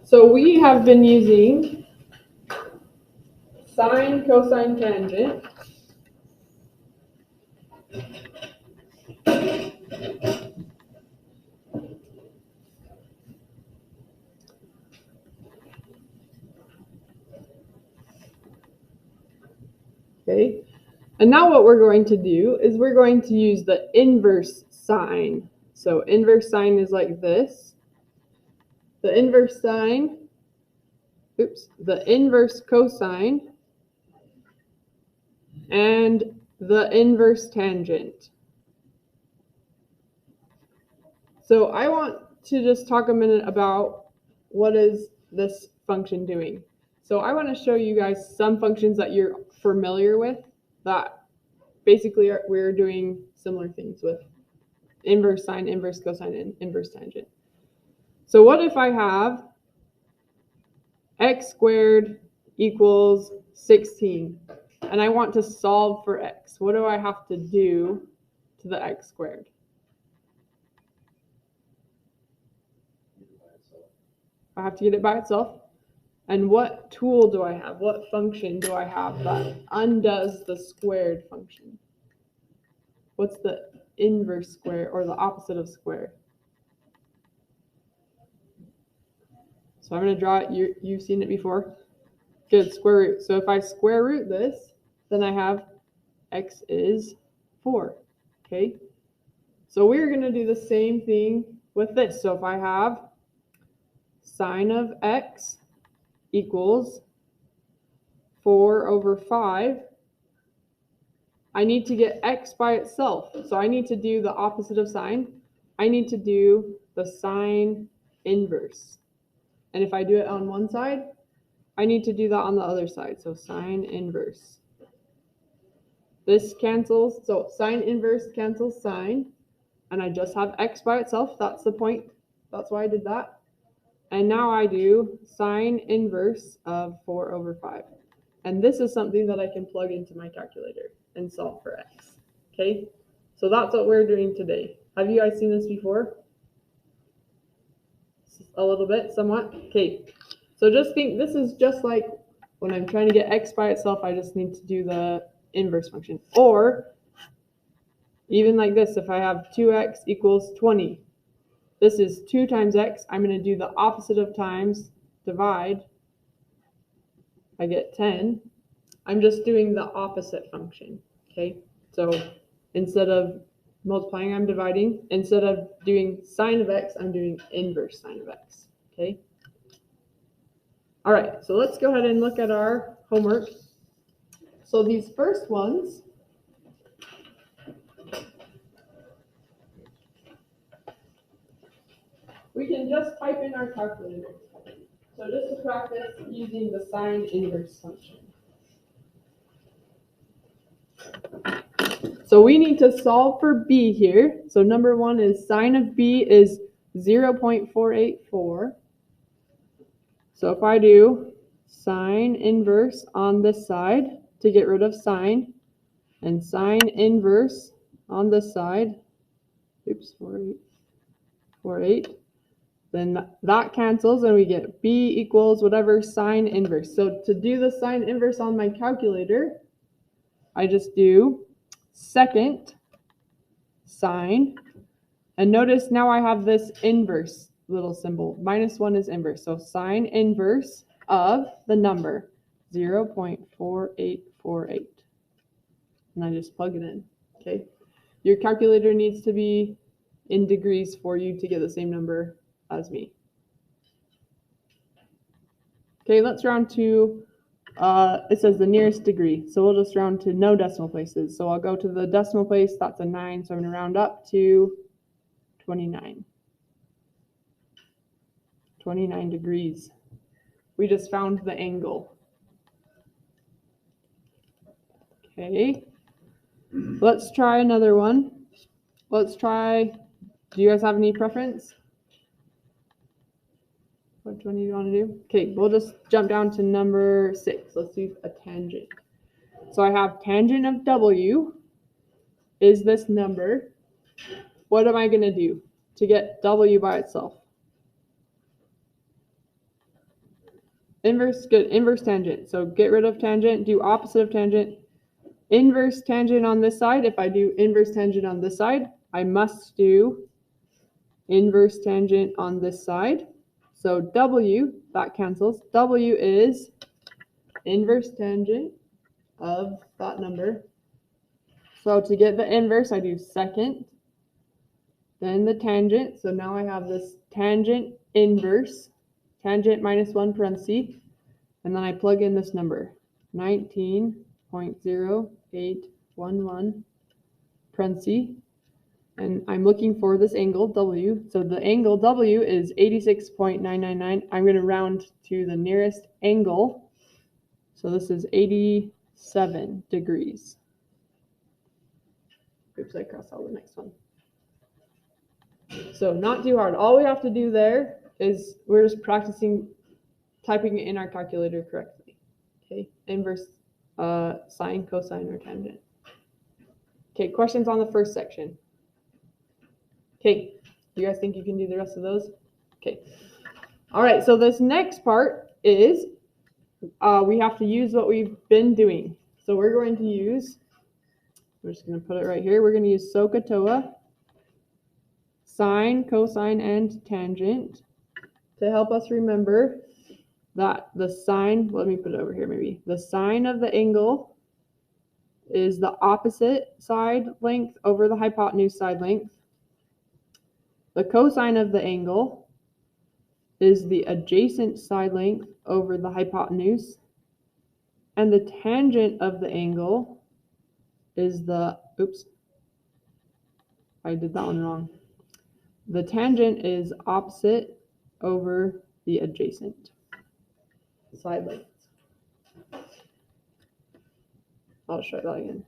So we have been using sine, cosine, tangent. Okay. And now what we're going to do is we're going to use the inverse sine. So inverse sine is like this. The inverse sine, the inverse cosine, and the inverse tangent. So I want to just talk a minute about what is this function doing. So I want to show you guys some functions that you're familiar with that basically we're doing similar things with: inverse sine, inverse cosine, and inverse tangent. So what if I have x squared equals 16 and I want to solve for x? What do I have to do to the x squared? I have to get it by itself. And what tool do I have? What function do I have that undoes the squared function? What's the inverse square or the opposite of square? So I'm going to draw it. You've seen it before. Good, square root. So if I square root this, then I have x is 4. Okay. So we're going to do the same thing with this. So if I have sine of x equals 4 over 5, I need to get x by itself. So I need to do the opposite of sine. I need to do the sine inverse. And if I do it on one side, I need to do that on the other side. So sine inverse. This cancels. So sine inverse cancels sine. And I just have x by itself. That's the point. That's why I did that. And now I do sine inverse of 4 over 5. And this is something that I can plug into my calculator and solve for x. Okay, so that's what we're doing today. Have you guys seen this before? A little bit, somewhat. Okay, so just think this is just like when I'm trying to get x by itself, I just need to do the inverse function. Or even like this, if I have 2x equals 20, this is 2 times x. I'm going to do the opposite of times, divide. I get 10. I'm just doing the opposite function. Okay, so instead of multiplying, I'm dividing. Instead of doing sine of x, I'm doing inverse sine of x. Okay. All right, so let's go ahead and look at our homework. So these first ones, we can just type in our calculator. So just to practice using the sine inverse function. So we need to solve for b here. So number 1 is sine of b is 0.484. So if I do sine inverse on this side to get rid of sine, and sine inverse on this side, 48, then that cancels and we get b equals whatever sine inverse. So to do the sine inverse on my calculator, I just do second sine, and notice now I have this inverse little symbol. -1 is inverse. So sine inverse of the number 0.4848. And I just plug it in. Okay. Your calculator needs to be in degrees for you to get the same number as me. Okay, let's round to, it says the nearest degree. So we'll just round to no decimal places. So I'll go to the decimal place. That's a 9. So I'm going to round up to 29. 29 degrees. We just found the angle. Okay. Let's try another one. Let's try, do you guys have any preference? Which one do you want to do? Okay, we'll just jump down to number 6. Let's do a tangent. So I have tangent of w is this number. What am I going to do to get w by itself? Inverse, good. Inverse tangent. So get rid of tangent, do opposite of tangent. Inverse tangent on this side. If I do inverse tangent on this side, I must do inverse tangent on this side. So W, that cancels. W is inverse tangent of that number. So to get the inverse, I do second, then the tangent. So now I have this tangent inverse, tangent minus 1 parenthesis, and then I plug in this number, 19.0811 parenthesis, and I'm looking for this angle W. So the angle W is 86.999. I'm going to round to the nearest angle. So this is 87 degrees. Oops, I crossed out the next one. So not too hard. All we have to do there is we're just practicing typing it in our calculator correctly. Okay, inverse sine, cosine, or tangent. Okay, questions on the first section. Okay, you guys think you can do the rest of those? Okay. All right, so this next part is we have to use what we've been doing. So we're going to use, we're just going to put it right here. We're going to use SOHCAHTOA, sine, cosine, and tangent to help us remember that the sine, let me put it over here maybe. The sine of the angle is the opposite side length over the hypotenuse side length. The cosine of the angle is the adjacent side length over the hypotenuse. And the tangent of the angle is the, oops, I did that one wrong. The tangent is opposite over the adjacent side lengths. I'll show that again.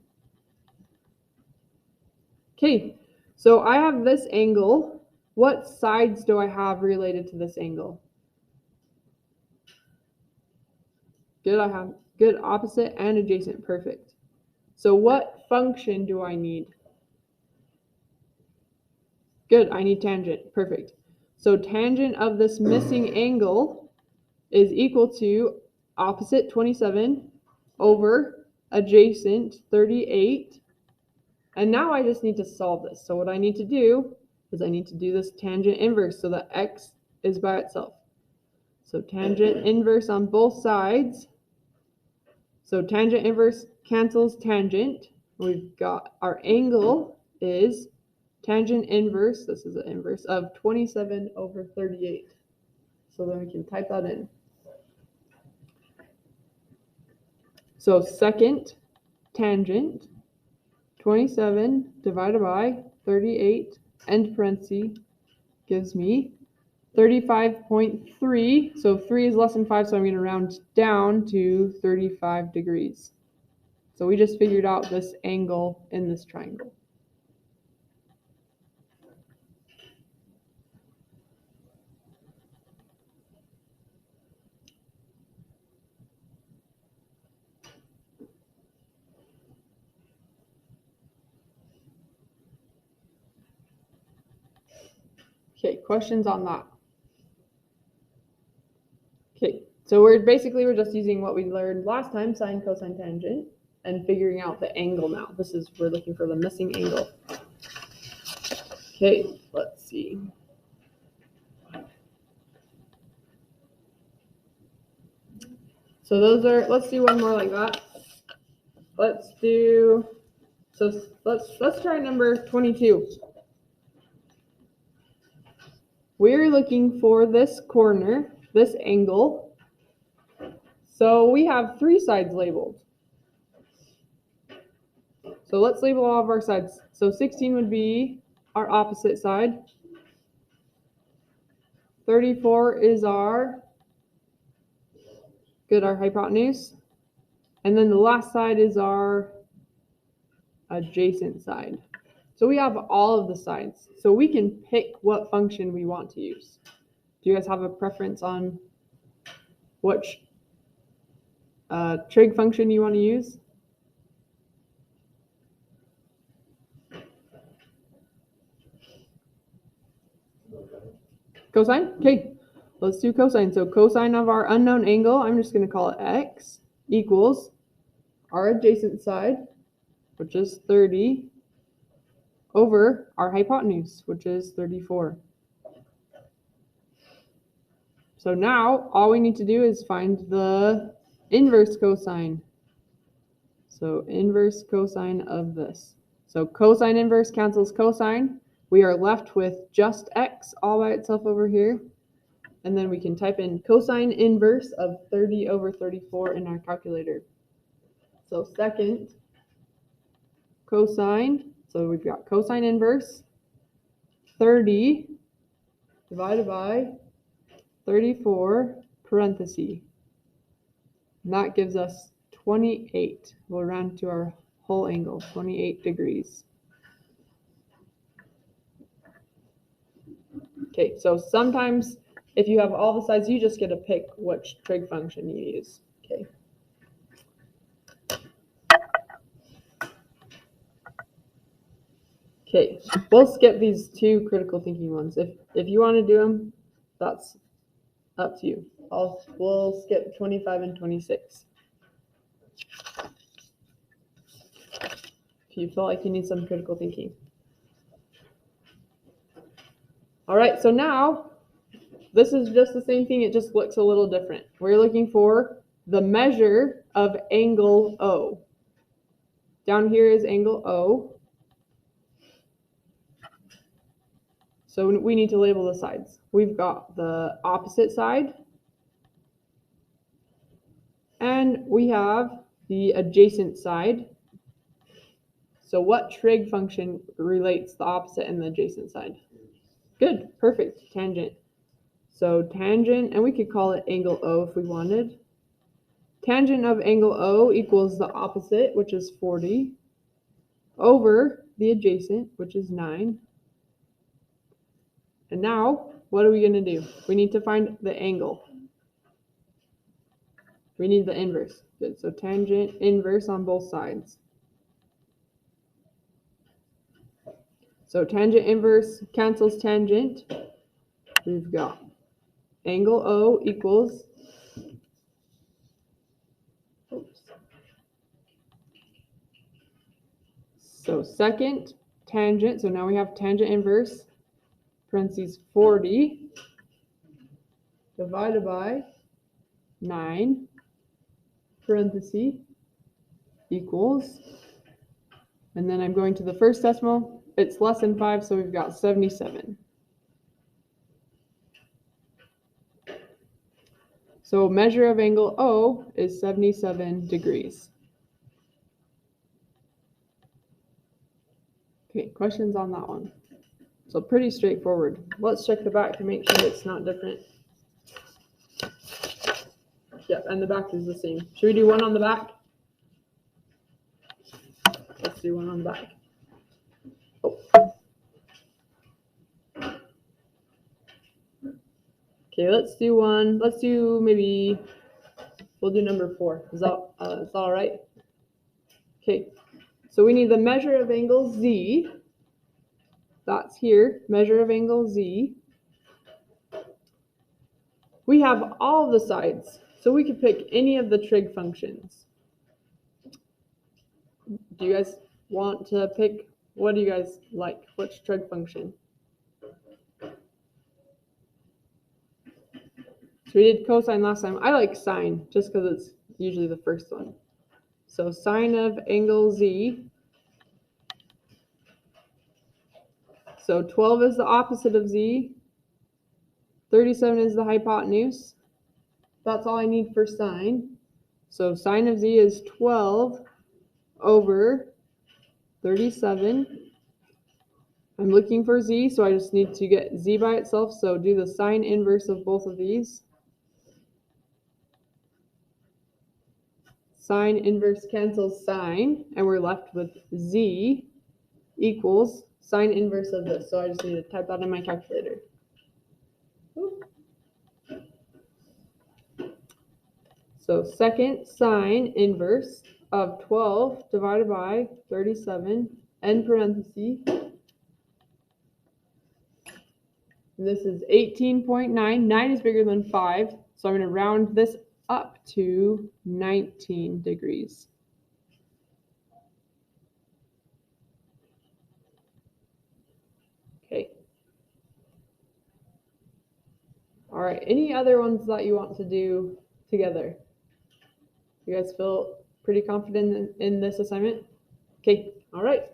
Okay, so I have this angle. What sides do I have related to this angle? Good, I have good opposite and adjacent, perfect. So what function do I need? Good, I need tangent, perfect. So tangent of this missing angle is equal to opposite 27 over adjacent 38. And now I just need to solve this. So what I need to do is I need to do this tangent inverse so that x is by itself. So tangent inverse on both sides. So tangent inverse cancels tangent. We've got our angle is tangent inverse, this is an inverse, of 27 over 38. So then we can type that in. So second tangent, 27 divided by 38, end parenthesis, gives me 35.3. So 3 is less than 5, so I'm going to round down to 35 degrees. So we just figured out this angle in this triangle. Okay, questions on that? Okay, so we're just using what we learned last time, sine, cosine, tangent, and figuring out the angle now. We're looking for the missing angle. Okay, let's see. So let's do one more like that. Let's try number 22. We're looking for this corner, this angle. So we have 3 sides labeled. So let's label all of our sides. So 16 would be our opposite side. 34 is our hypotenuse. And then the last side is our adjacent side. So we have all of the sides. So we can pick what function we want to use. Do you guys have a preference on which trig function you want to use? Cosine? Okay, let's do cosine. So cosine of our unknown angle, I'm just going to call it x, equals our adjacent side, which is 30, over our hypotenuse, which is 34. So now all we need to do is find the inverse cosine. So inverse cosine of this. So cosine inverse cancels cosine. We are left with just x all by itself over here. And then we can type in cosine inverse of 30 over 34 in our calculator. So second, cosine, so we've got cosine inverse, 30 divided by 34 parentheses. And that gives us 28. We'll round to our whole angle, 28 degrees. Okay, so sometimes if you have all the sides, you just get to pick which trig function you use. Okay. Okay, we'll skip these two critical thinking ones. If you want to do them, that's up to you. We'll skip 25 and 26. If you feel like you need some critical thinking. All right, so now this is just the same thing, it just looks a little different. We're looking for the measure of angle O. Down here is angle O. So we need to label the sides. We've got the opposite side, and we have the adjacent side. So what trig function relates the opposite and the adjacent side? Good, perfect, tangent. So tangent, and we could call it angle O if we wanted. Tangent of angle O equals the opposite, which is 40, over the adjacent, which is 9. And now, what are we going to do? We need to find the angle. We need the inverse. Good, so tangent inverse on both sides. So tangent inverse cancels tangent. We've got angle O equals, so second tangent, so now we have tangent inverse, parentheses 40, divided by 9, parentheses, equals, and then I'm going to the first decimal, it's less than 5, so we've got 77. So measure of angle O is 77 degrees. Okay, questions on that one? So pretty straightforward. Let's check the back to make sure it's not different. Yep, and the back is the same. Should we do one on the back? Let's do one on the back. Oh. Okay, let's do one. Let's do maybe, we'll do number 4. Is that all right? Okay, so we need the measure of angle Z. That's here, measure of angle Z. We have all the sides, so we could pick any of the trig functions. Do you guys want to pick, what do you guys like? Which trig function? So we did cosine last time. I like sine, just because it's usually the first one. So sine of angle Z. So 12 is the opposite of Z. 37 is the hypotenuse. That's all I need for sine. So sine of Z is 12 over 37. I'm looking for Z, so I just need to get Z by itself. So do the sine inverse of both of these. Sine inverse cancels sine, and we're left with Z equals sine inverse of this. So I just need to type that in my calculator. So second sine inverse of 12 divided by 37, end parenthesis. And And this is 18.9. 9 is bigger than 5. So I'm going to round this up to 19 degrees. Okay. All right. Any other ones that you want to do together? You guys feel pretty confident in this assignment? Okay. All right.